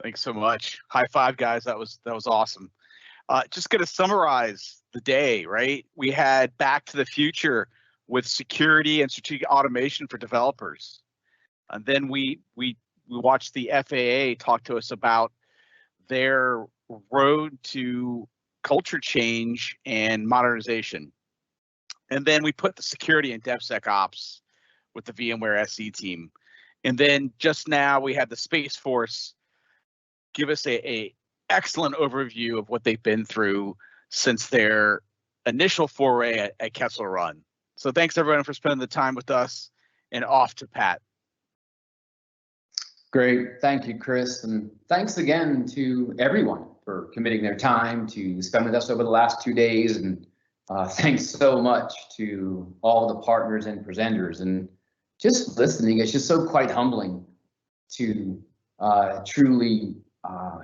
Thanks so much. High five, guys. That was awesome. Just going to summarize the day, right? We had Back to the Future with security and strategic automation for developers. And then we watched the FAA talk to us about their road to culture change and modernization. And then we put the security and DevSecOps with the VMware SE team. And then just now we had the Space Force give us a excellent overview of what they've been through since their initial foray at Kessel Run. So thanks everyone for spending the time with us, and off to Pat. Great, thank you, Chris, and thanks again to everyone for committing their time to spend with us over the last 2 days, and thanks so much to all the partners and presenters, and just listening. It's just so quite humbling to truly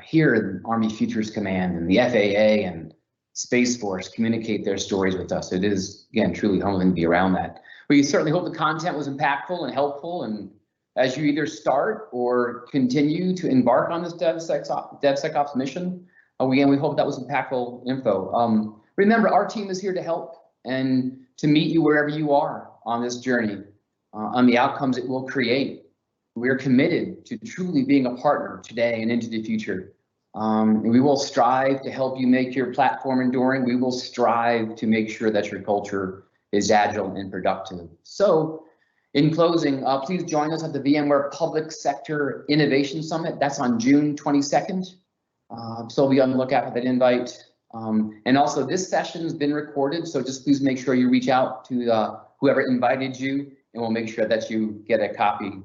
hear the Army Futures Command and the FAA and Space Force communicate their stories with us. It is, again, truly humbling to be around that. We certainly hope the content was impactful and helpful, and as you either start or continue to embark on this DevSecOps mission, again, we hope that was impactful info. Remember, our team is here to help and to meet you wherever you are on this journey, on the outcomes it will create. We're committed to truly being a partner today and into the future. And we will strive to help you make your platform enduring. We will strive to make sure that your culture is agile and productive. So in closing, please join us at the VMware Public Sector Innovation Summit. That's on June 22nd. So be on the lookout for that invite. And also this session has been recorded, so just please make sure you reach out to whoever invited you, and we'll make sure that you get a copy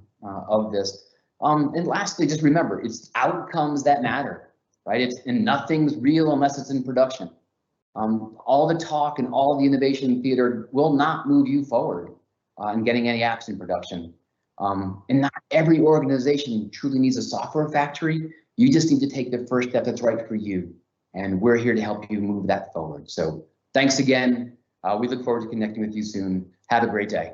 of this. And lastly, just remember, it's outcomes that matter, right? And nothing's real unless it's in production. All the talk and all the innovation theater will not move you forward in getting any apps in production. And not every organization truly needs a software factory. You just need to take the first step that's right for you. And we're here to help you move that forward. So thanks again. We look forward to connecting with you soon. Have a great day.